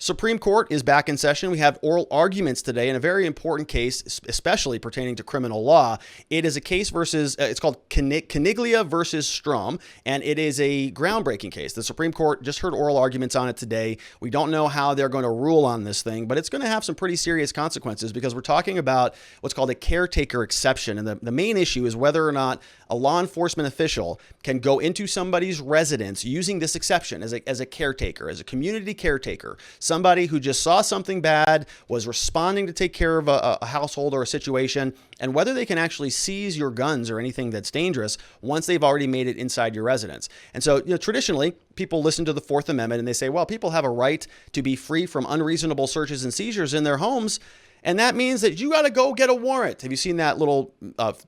Supreme Court is back in session. We have oral arguments today in a very important case, especially pertaining to criminal law. It is a case versus, it's called Caniglia versus Strom, and it is a groundbreaking case. The Supreme Court just heard oral arguments on it today. We don't know how they're going to rule on this thing, but it's going to have some pretty serious consequences because we're talking about what's called a caretaker exception. And the main issue is whether or not a law enforcement official can go into somebody's residence using this exception as a caretaker, as a community caretaker. Somebody who just saw something bad, was responding to take care of a household or a situation, and whether they can actually seize your guns or anything that's dangerous once they've already made it inside your residence. And so, traditionally, people listen to the Fourth Amendment and they say, well, people have a right to be free from unreasonable searches and seizures in their homes. And that means that you got to go get a warrant. Have you seen that little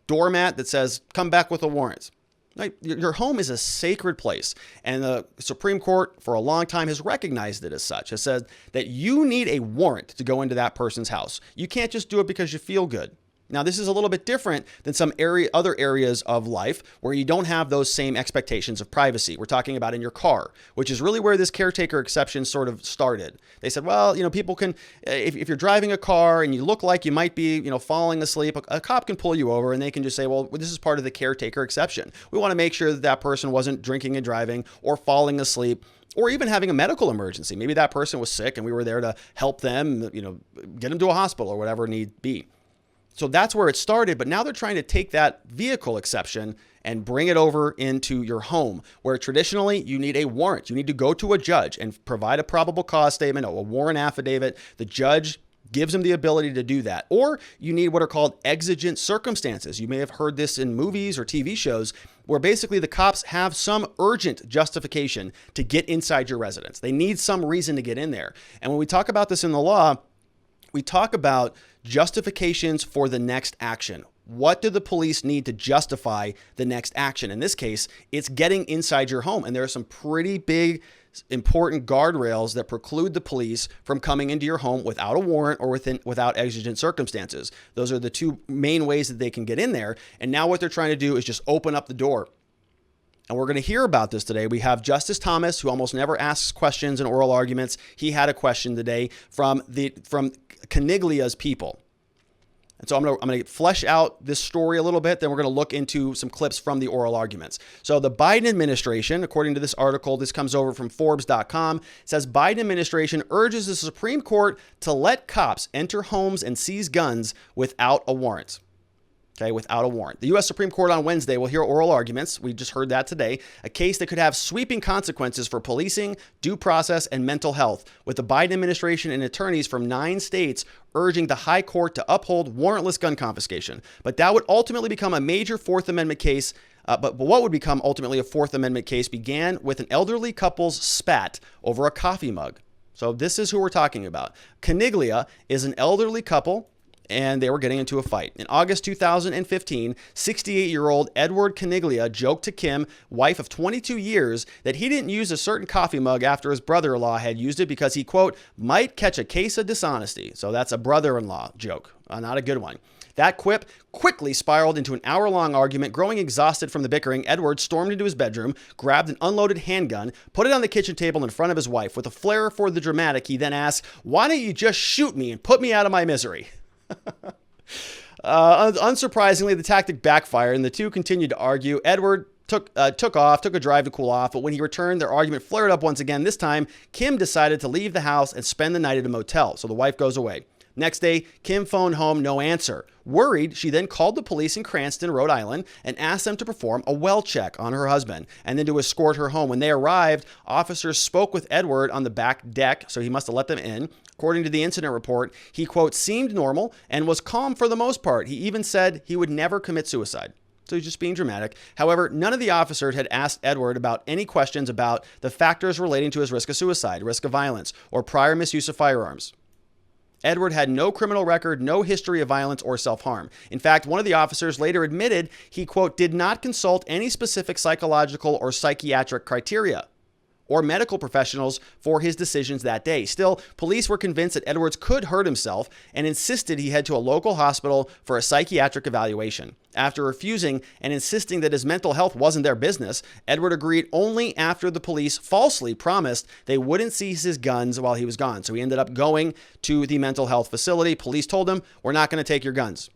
doormat that says, come back with a warrant? Like, your home is a sacred place, and the Supreme Court for a long time has recognized it as such, has said that you need a warrant to go into that person's house. You can't just do it because you feel good. Now, this is a little bit different than some other areas of life where you don't have those same expectations of privacy. We're talking about in your car, which is really where this caretaker exception sort of started. They said, well, people can, if you're driving a car and you look like you might be, falling asleep, a cop can pull you over and they can just say, well, this is part of the caretaker exception. We want to make sure that that person wasn't drinking and driving or falling asleep, or even having a medical emergency. Maybe that person was sick and we were there to help them, get them to a hospital or whatever need be. So that's where it started, but now they're trying to take that vehicle exception and bring it over into your home, where traditionally you need a warrant. You need to go to a judge and provide a probable cause statement, or a warrant affidavit. The judge gives them the ability to do that. Or you need what are called exigent circumstances. You may have heard this in movies or TV shows where basically the cops have some urgent justification to get inside your residence. They need some reason to get in there. And when we talk about this in the law, we talk about justifications for the next action. What do the police need to justify the next action? In this case, it's getting inside your home. And there are some pretty big, important guardrails that preclude the police from coming into your home without a warrant or without exigent circumstances. Those are the two main ways that they can get in there. And now what they're trying to do is just open up the door. And we're going to hear about this today. We have Justice Thomas, who almost never asks questions in oral arguments. He had a question today from Caniglia's people. And so I'm going to flesh out this story a little bit. Then we're going to look into some clips from the oral arguments. So the Biden administration, according to this article, this comes over from Forbes.com, says Biden administration urges the Supreme Court to let cops enter homes and seize guns without a warrant. Okay, without a warrant. The U.S. Supreme Court on Wednesday will hear oral arguments. We just heard that today. A case that could have sweeping consequences for policing, due process, and mental health, with the Biden administration and attorneys from 9 states urging the high court to uphold warrantless gun confiscation. But that would ultimately become a major Fourth Amendment case. But what would become ultimately a Fourth Amendment case began with an elderly couple's spat over a coffee mug. So this is who we're talking about. Caniglia is an elderly couple, and they were getting into a fight. In August 2015, 68-year-old Edward Caniglia joked to Kim, wife of 22 years, that he didn't use a certain coffee mug after his brother-in-law had used it because he, quote, might catch a case of dishonesty. So that's a brother-in-law joke, not a good one. That quip quickly spiraled into an hour-long argument. Growing exhausted from the bickering, Edward stormed into his bedroom, grabbed an unloaded handgun, put it on the kitchen table in front of his wife. With a flair for the dramatic, he then asked, "Why don't you just shoot me and put me out of my misery?" Unsurprisingly, the tactic backfired and the two continued to argue. Edward took a drive to cool off, but when he returned, their argument flared up once again. This time, Kim decided to leave the house and spend the night at a motel, so the wife goes away. Next day, Kim phoned home, no answer. Worried, she then called the police in Cranston, Rhode Island, and asked them to perform a well check on her husband and then to escort her home. When they arrived, officers spoke with Edward on the back deck, so he must have let them in. According to the incident report, he, quote, seemed normal and was calm for the most part. He even said he would never commit suicide. So he's just being dramatic. However, none of the officers had asked Edward about any questions about the factors relating to his risk of suicide, risk of violence, or prior misuse of firearms. Edward had no criminal record, no history of violence or self-harm. In fact, one of the officers later admitted he, quote, did not consult any specific psychological or psychiatric criteria or medical professionals for his decisions that day. Still, police were convinced that Edwards could hurt himself and insisted he head to a local hospital for a psychiatric evaluation. After refusing and insisting that his mental health wasn't their business, Edward agreed only after the police falsely promised they wouldn't seize his guns while he was gone. So he ended up going to the mental health facility. Police told him, "We're not going to take your guns."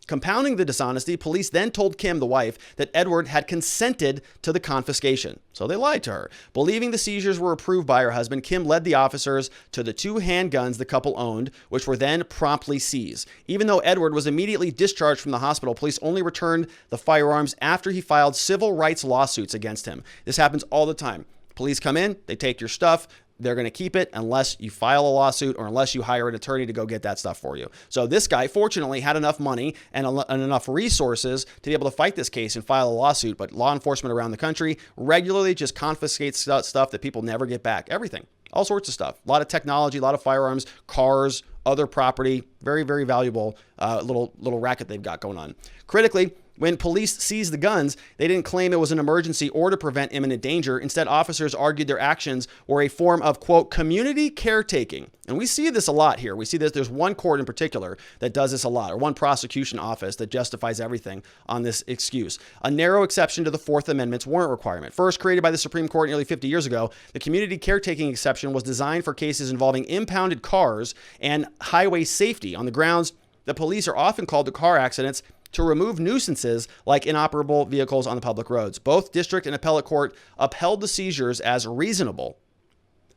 Compounding the dishonesty, police then told Kim, the wife, that Edward had consented to the confiscation. So they lied to her. Believing the seizures were approved by her husband, Kim led the officers to the 2 handguns the couple owned, which were then promptly seized. Even though Edward was immediately discharged from the hospital, police only returned the firearms after he filed civil rights lawsuits against him. This happens all the time. Police come in, they take your stuff. They're going to keep it unless you file a lawsuit or unless you hire an attorney to go get that stuff for you. So this guy, fortunately, had enough money and enough resources to be able to fight this case and file a lawsuit. But law enforcement around the country regularly just confiscates stuff that people never get back. Everything. All sorts of stuff. A lot of technology, a lot of firearms, cars, other property. Very, very valuable little racket they've got going on. Critically, when police seized the guns, they didn't claim it was an emergency or to prevent imminent danger. Instead, officers argued their actions were a form of, quote, community caretaking. And we see this a lot here. We see this. There's one court in particular that does this a lot, or one prosecution office that justifies everything on this excuse. A narrow exception to the Fourth Amendment's warrant requirement. First created by the Supreme Court nearly 50 years ago, the community caretaking exception was designed for cases involving impounded cars and highway safety on the grounds that police are often called to car accidents to remove nuisances like inoperable vehicles on the public roads. Both district and appellate court upheld the seizures as reasonable.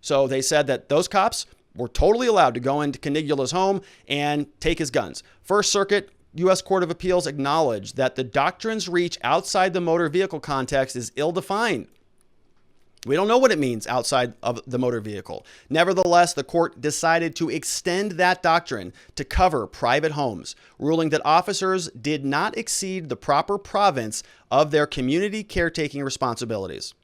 So they said that those cops were totally allowed to go into Caniglia's home and take his guns. First Circuit U.S. Court of Appeals acknowledged that the doctrine's reach outside the motor vehicle context is ill-defined. We don't know what it means outside of the motor vehicle. Nevertheless, the court decided to extend that doctrine to cover private homes, ruling that officers did not exceed the proper province of their community caretaking responsibilities.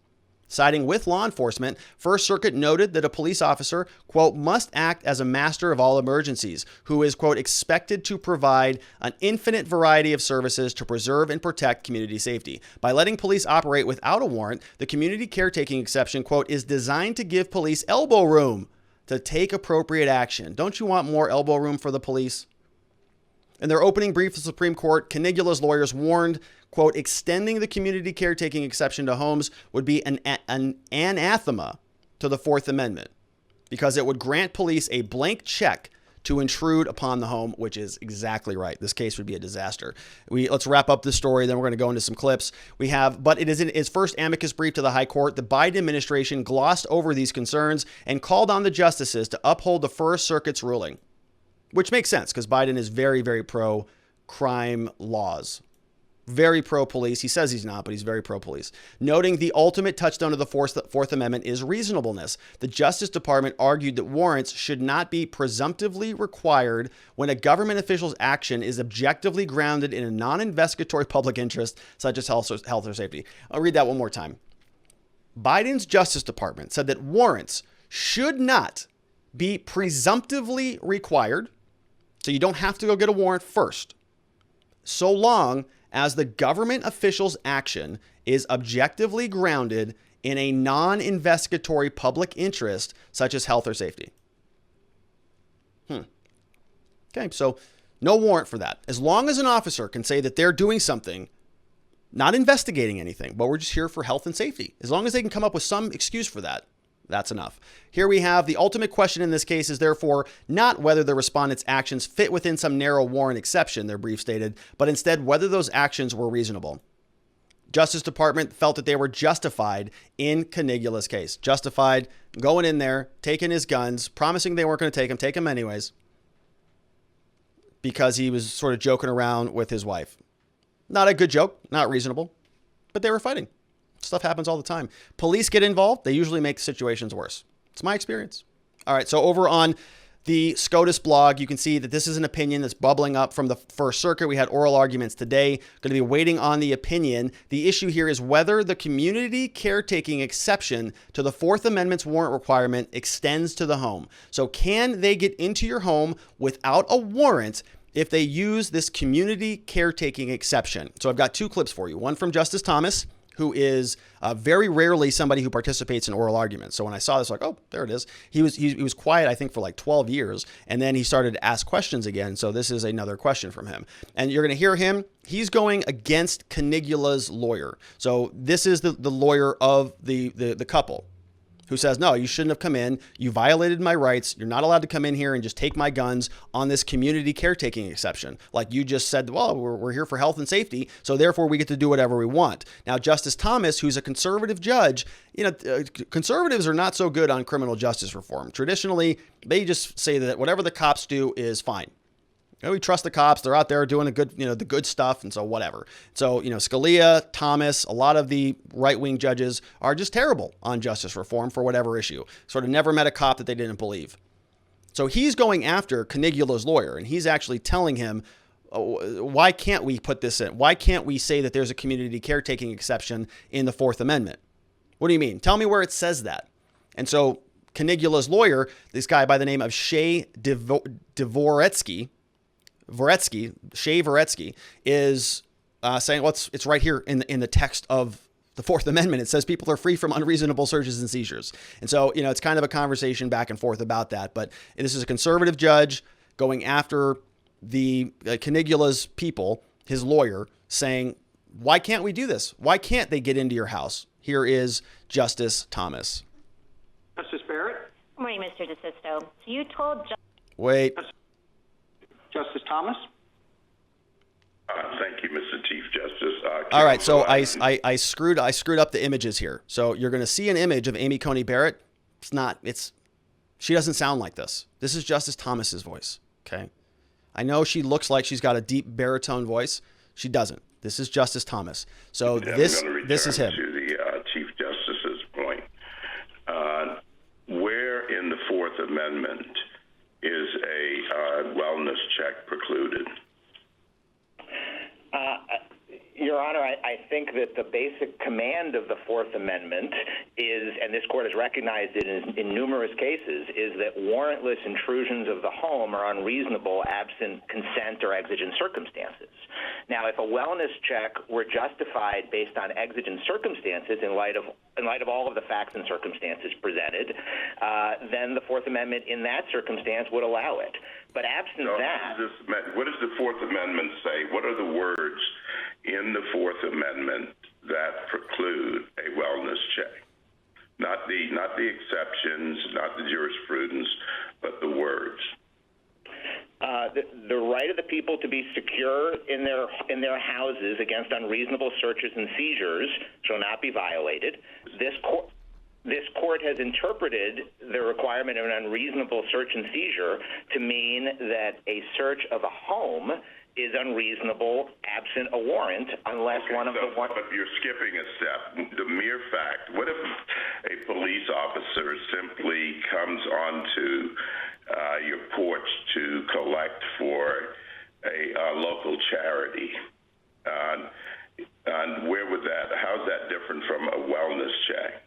Siding with law enforcement, First Circuit noted that a police officer, quote, must act as a master of all emergencies, who is, quote, expected to provide an infinite variety of services to preserve and protect community safety. By letting police operate without a warrant, the community caretaking exception, quote, is designed to give police elbow room to take appropriate action. Don't you want more elbow room for the police? In their opening brief to the Supreme Court, Caniglia's lawyers warned, quote, extending the community caretaking exception to homes would be an anathema to the Fourth Amendment because it would grant police a blank check to intrude upon the home, which is exactly right. This case would be a disaster. Let's wrap up this story, then we're going to go into some clips. But it is in its first amicus brief to the High Court. The Biden administration glossed over these concerns and called on the justices to uphold the First Circuit's ruling, which makes sense because Biden is very, very pro-crime laws. Very pro-police. He says he's not, but he's very pro-police. Noting the ultimate touchstone of the Fourth Amendment is reasonableness, the Justice Department argued that warrants should not be presumptively required when a government official's action is objectively grounded in a non-investigatory public interest, such as health or safety. I'll read that one more time. Biden's Justice Department said that warrants should not be presumptively required, so you don't have to go get a warrant first, so long as the government official's action is objectively grounded in a non-investigatory public interest, such as health or safety. Okay, so no warrant for that. As long as an officer can say that they're doing something, not investigating anything, but we're just here for health and safety. As long as they can come up with some excuse for that, that's enough. Here we have the ultimate question in this case is therefore not whether the respondent's actions fit within some narrow warrant exception, their brief stated, but instead whether those actions were reasonable. Justice Department felt that they were justified in Caniglia's case. Justified going in there, taking his guns, promising they weren't going to take them anyways, because he was sort of joking around with his wife. Not a good joke, not reasonable, but they were fighting. Stuff happens all the time. Police get involved. They usually make situations worse. It's my experience. All right. So over on the SCOTUS blog, you can see that this is an opinion that's bubbling up from the First Circuit. We had oral arguments today. Going to be waiting on the opinion. The issue here is whether the community caretaking exception to the Fourth Amendment's warrant requirement extends to the home. So can they get into your home without a warrant if they use this community caretaking exception? So I've got 2 clips for you. One from Justice Thomas, who is very rarely somebody who participates in oral arguments. So when I saw this, like, oh, there it is. He was quiet, I think, for like 12 years, and then he started to ask questions again. So this is another question from him. And you're going to hear him. He's going against Caniglia's lawyer. So this is the lawyer of the couple, who says, no, you shouldn't have come in. You violated my rights. You're not allowed to come in here and just take my guns on this community caretaking exception. Like you just said, well, we're here for health and safety, so therefore we get to do whatever we want. Now, Justice Thomas, who's a conservative judge, conservatives are not so good on criminal justice reform. Traditionally, they just say that whatever the cops do is fine. We trust the cops. They're out there doing the good stuff. And so whatever. So, Scalia, Thomas, a lot of the right-wing judges are just terrible on justice reform for whatever issue. Sort of never met a cop that they didn't believe. So he's going after Caniglia's lawyer, and he's actually telling him, why can't we put this in? Why can't we say that there's a community caretaking exception in the Fourth Amendment? What do you mean? Tell me where it says that. And so Caniglia's lawyer, this guy by the name of Dvoretzsky, is saying, well, it's right here in the text of the Fourth Amendment. It says people are free from unreasonable searches and seizures. And so, it's kind of a conversation back and forth about that. But this is a conservative judge going after the Caniglia's people, his lawyer, saying, why can't we do this? Why can't they get into your house? Here is Justice Thomas. Justice Barrett? Good morning, Mr. Desisto. So you told... Wait. Justice Thomas? Thank you, Mr. Chief Justice. All right, so I screwed up the images here. So you're going to see an image of Amy Coney Barrett. She doesn't sound like this. This is Justice Thomas's voice, okay? I know she looks like she's got a deep baritone voice. She doesn't. This is Justice Thomas. So this is him. To the Chief Justice's point, where in the Fourth Amendment is a wellness check precluded? Your Honor, I think that the basic command of the Fourth Amendment is, and this court has recognized it in numerous cases, is that warrantless intrusions of the home are unreasonable absent consent or exigent circumstances. Now, if a wellness check were justified based on exigent circumstances in light of all of the facts and circumstances presented, then the Fourth Amendment in that circumstance would allow it. But absent that... What does the Fourth Amendment say? What are the words in the Fourth Amendment that preclude a wellness check? Not the exceptions, not the jurisprudence, but the words. The right of the people to be secure in their houses against unreasonable searches and seizures shall not be violated. This court has interpreted the requirement of an unreasonable search and seizure to mean that a search of a home is unreasonable absent a warrant unless But you're skipping a step. The mere fact, what if a police officer simply comes onto your porch to collect for a local charity? And where would how's that different from a wellness check?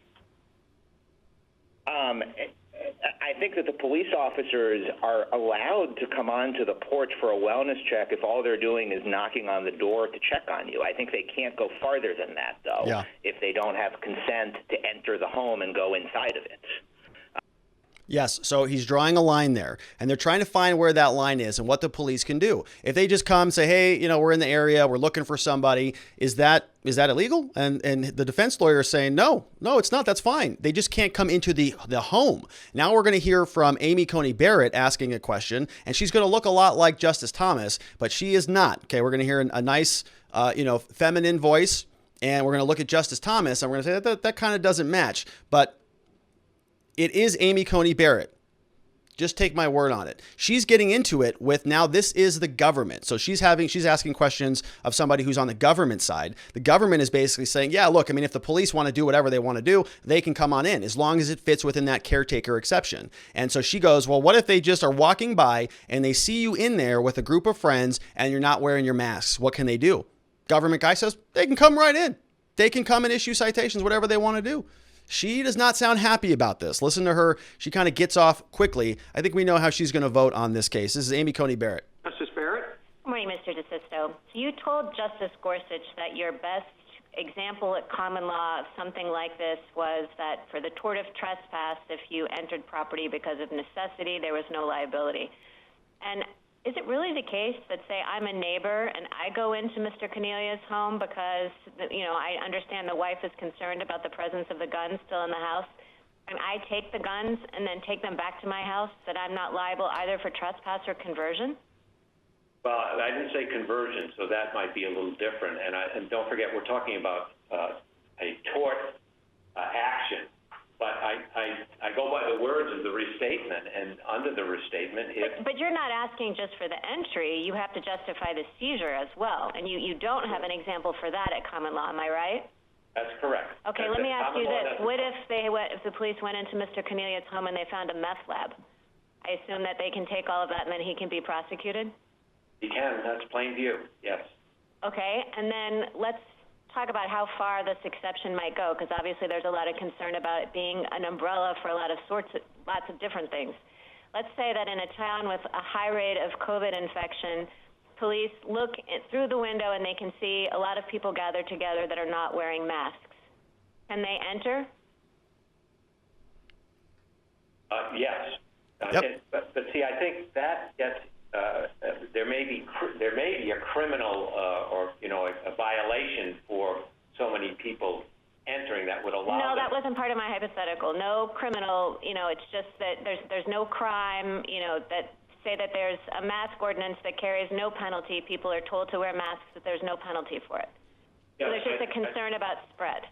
I think that the police officers are allowed to come onto the porch for a wellness check if all they're doing is knocking on the door to check on you. I think they can't go farther than that, though, if they don't have consent to enter the home and go inside of it. Yes, so he's drawing a line there, and they're trying to find where that line is and what the police can do. If they just come and say, hey, we're in the area, we're looking for somebody, is that illegal? And the defense lawyer is saying, no, it's not. That's fine. They just can't come into the home. Now we're going to hear from Amy Coney Barrett asking a question, and she's going to look a lot like Justice Thomas, but she is not. Okay, we're going to hear a nice, feminine voice, and we're going to look at Justice Thomas, and we're going to say that kind of doesn't match. But it is Amy Coney Barrett. Just take my word on it. She's getting into it with, now this is the government. So she's asking questions of somebody who's on the government side. The government is basically saying, yeah, look, if the police want to do whatever they want to do, they can come on in as long as it fits within that caretaker exception. And so she goes, well, what if they just are walking by and they see you in there with a group of friends and you're not wearing your masks? What can they do? Government guy says, they can come right in. They can come and issue citations, whatever they want to do. She does not sound happy about this. Listen to her. She kind of gets off quickly. I think we know how she's going to vote on this case. This is Amy Coney Barrett. Justice Barrett? Good morning, Mr. Desisto. So you told Justice Gorsuch that your best example at common law of something like this was that for the tort of trespass, if you entered property because of necessity, there was no liability. And is it really the case that, say, I'm a neighbor and I go into Mr. Caniglia's home because, I understand the wife is concerned about the presence of the guns still in the house, and I take the guns and then take them back to my house, that I'm not liable either for trespass or conversion? Well, I didn't say conversion, so that might be a little different. And don't forget, we're talking about a tort action. But I go by the words of the restatement, and under the restatement, But you're not asking just for the entry. You have to justify the seizure as well, and you don't have an example for that at common law. Am I right? That's correct. Okay, let me ask you this. What if the police went into Mr. Caniglia's home and they found a meth lab? I assume that they can take all of that and then he can be prosecuted? He can. That's plain view, yes. Okay, and then let's talk about how far this exception might go, because obviously there's a lot of concern about it being an umbrella for lots of different things. Let's say that in a town with a high rate of COVID infection, police look through the window and they can see a lot of people gathered together that are not wearing masks. Can they enter? Yes. Yep. But see, I think that gets there may be a criminal or a violation for so many people entering that would allow. No, that wasn't part of my hypothetical. No criminal. It's just that there's no crime. That say that there's a mask ordinance that carries no penalty. People are told to wear masks, but there's no penalty for it. Yes, so there's just a concern about spread.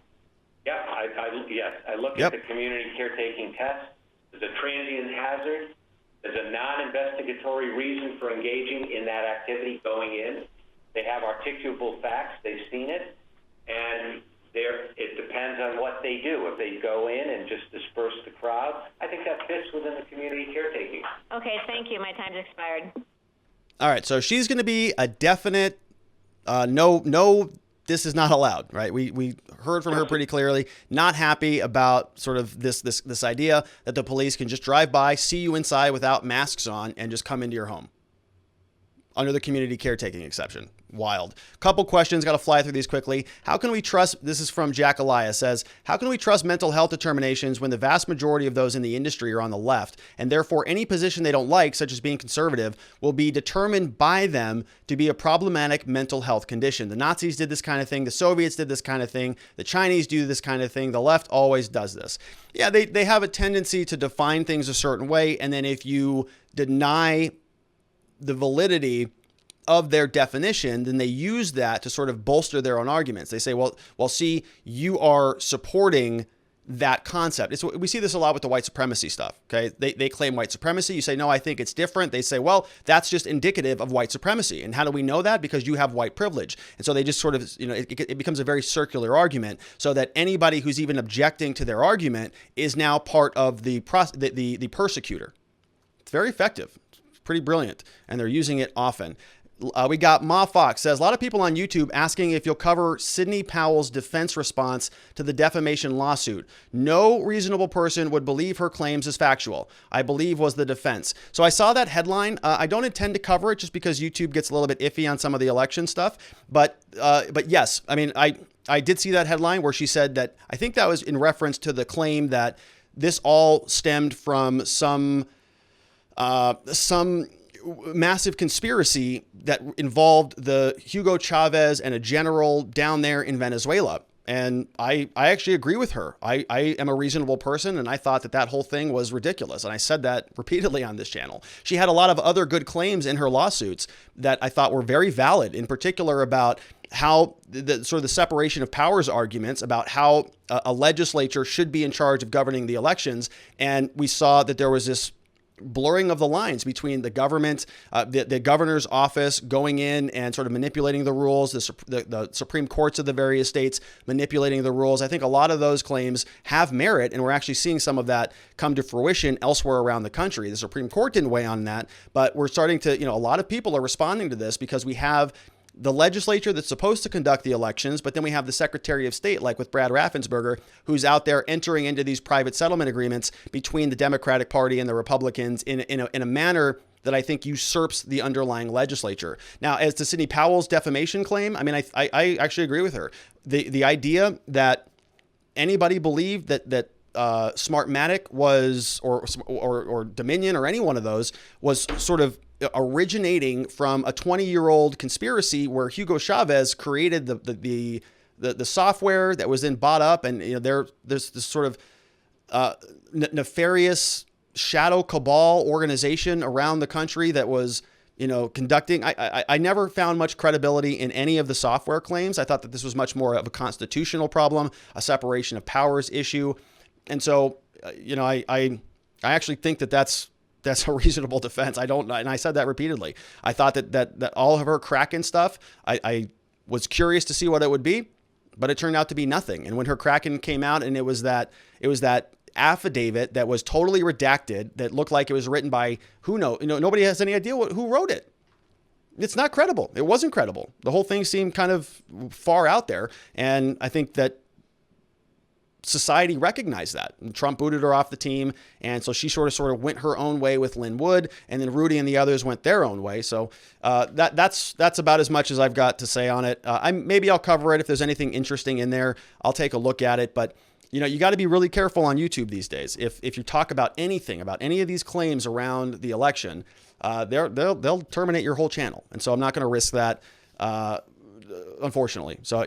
Yeah, I look at the community caretaking test. There's a transient hazard. There's a non-investigatory reason for engaging in that activity going in. They have articulable facts. They've seen it. And it depends on what they do. If they go in and just disperse the crowd, I think that fits within the community caretaking. Okay, thank you. My time's expired. All right, so she's going to be a definite no, this is not allowed, right? We heard from her pretty clearly, not happy about sort of this idea that the police can just drive by, see you inside without masks on, and just come into your home under the community caretaking exception. Wild. Couple questions, got to fly through these quickly. How can we trust, this is from Jack Elias, says, how can we trust mental health determinations when the vast majority of those in the industry are on the left, and therefore any position they don't like, such as being conservative, will be determined by them to be a problematic mental health condition? The Nazis did this kind of thing. The Soviets did this kind of thing. The Chinese do this kind of thing. The left always does this. Yeah, they have a tendency to define things a certain way, and then if you deny the validity of their definition, then they use that to sort of bolster their own arguments. They say, well, see, you are supporting that concept. We see this a lot with the white supremacy stuff. Okay, they claim white supremacy. You say, no, I think it's different. They say, well, that's just indicative of white supremacy. And how do we know that? Because you have white privilege. And so they just sort of, it becomes a very circular argument, so that anybody who's even objecting to their argument is now part of the persecutor. It's very effective. It's pretty brilliant, and they're using it often. We got Ma Fox says, a lot of people on YouTube asking if you'll cover Sidney Powell's defense response to the defamation lawsuit. No reasonable person would believe her claims as factual, I believe was the defense. So I saw that headline. I don't intend to cover it just because YouTube gets a little bit iffy on some of the election stuff. But yes, I mean, I did see that headline where she said that, I think that was in reference to the claim that this all stemmed from some massive conspiracy that involved the Hugo Chavez and a general down there in Venezuela. And I actually agree with her. I am a reasonable person, and I thought that whole thing was ridiculous. And I said that repeatedly on this channel. She had a lot of other good claims in her lawsuits that I thought were very valid, in particular about how the sort of the separation of powers arguments about how a legislature should be in charge of governing the elections. And we saw that there was this blurring of the lines between the government, the governor's office going in and sort of manipulating the rules, the Supreme Courts of the various states manipulating the rules. I think a lot of those claims have merit, and we're actually seeing some of that come to fruition elsewhere around the country. The Supreme Court didn't weigh on that, but we're starting to, a lot of people are responding to this because we have the legislature that's supposed to conduct the elections, but then we have the Secretary of State, like with Brad Raffensperger, who's out there entering into these private settlement agreements between the Democratic Party and the Republicans in a manner that I think usurps the underlying legislature. Now, as to Sidney Powell's defamation claim, I mean, I actually agree with her. The idea that anybody believed that Smartmatic was, or Dominion, or any one of those was sort of originating from a 20-year-old conspiracy where Hugo Chavez created the software that was then bought up, and there's this sort of nefarious shadow cabal organization around the country that was conducting. I never found much credibility in any of the software claims. I thought that this was much more of a constitutional problem, a separation of powers issue. And so, I actually think that that's a reasonable defense. And I said that repeatedly. I thought that all of her Kraken stuff, I was curious to see what it would be, but it turned out to be nothing. And when her Kraken came out, and it was that affidavit that was totally redacted, that looked like it was written by nobody has any idea who wrote it. It's not credible. It wasn't credible. The whole thing seemed kind of far out there. And I think that society recognized that. And Trump booted her off the team. And so she sort of went her own way with Lynn Wood, and then Rudy and the others went their own way. So that's about as much as I've got to say on it. Maybe I'll cover it. If there's anything interesting in there, I'll take a look at it. But you got to be really careful on YouTube these days. If you talk about anything, about any of these claims around the election, they'll terminate your whole channel. And so I'm not going to risk that, unfortunately. So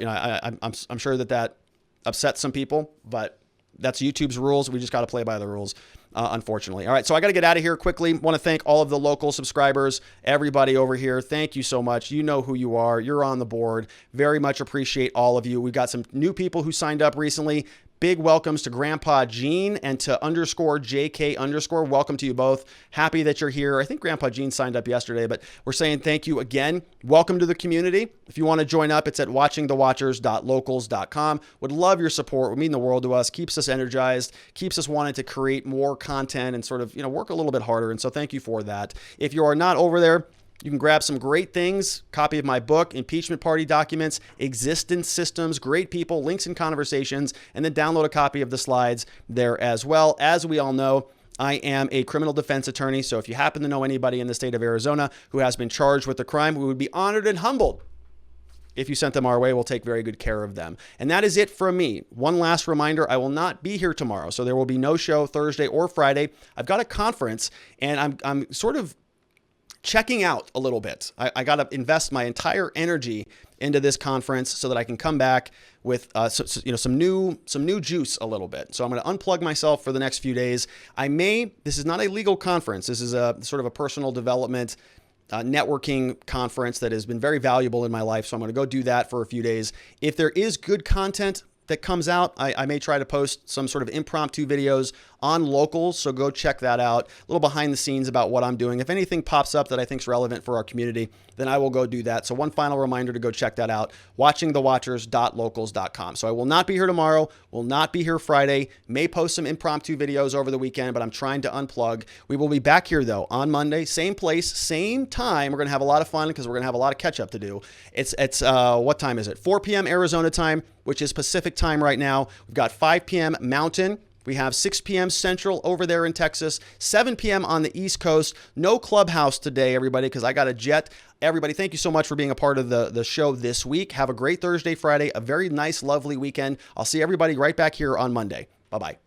I'm sure that upsets some people, but that's YouTube's rules. We just got to play by the rules, unfortunately. All right, so I got to get out of here quickly. Want to thank all of the local subscribers, everybody over here. Thank you so much. You know who you are. You're on the board. Very much appreciate all of you. We've got some new people who signed up recently. Big welcomes to Grandpa Gene and to _JK_. Welcome to you both. Happy that you're here. I think Grandpa Gene signed up yesterday, but we're saying thank you again. Welcome to the community. If you want to join up, it's at watchingthewatchers.locals.com. Would love your support. Would mean the world to us. Keeps us energized. Keeps us wanting to create more content and sort of work a little bit harder. And so thank you for that. If you are not over there, you can grab some great things, copy of my book, Impeachment Party Documents, Existence Systems, great people, links and conversations, and then download a copy of the slides there as well. As we all know, I am a criminal defense attorney, so if you happen to know anybody in the state of Arizona who has been charged with a crime, we would be honored and humbled if you sent them our way. We'll take very good care of them. And that is it from me. One last reminder, I will not be here tomorrow, so there will be no show Thursday or Friday. I've got a conference, and I'm sort of checking out a little bit. I got to invest my entire energy into this conference so that I can come back with some new juice a little bit. So I'm going to unplug myself for the next few days. This is not a legal conference. This is a sort of a personal development networking conference that has been very valuable in my life. So I'm going to go do that for a few days. If there is good content that comes out, I may try to post some sort of impromptu videos on Locals, so go check that out. A little behind the scenes about what I'm doing. If anything pops up that I think is relevant for our community, then I will go do that. So one final reminder to go check that out, watchingthewatchers.locals.com. So I will not be here tomorrow, will not be here Friday, may post some impromptu videos over the weekend, but I'm trying to unplug. We will be back here though on Monday, same place, same time. We're going to have a lot of fun because we're going to have a lot of catch up to do. It's what time is it? 4 p.m. Arizona time, which is Pacific time right now. We've got 5 p.m. Mountain. We have 6 p.m. Central over there in Texas, 7 p.m. on the East Coast. No Clubhouse today, everybody, because I got a jet. Everybody, thank you so much for being a part of the show this week. Have a great Thursday, Friday, a very nice, lovely weekend. I'll see everybody right back here on Monday. Bye-bye.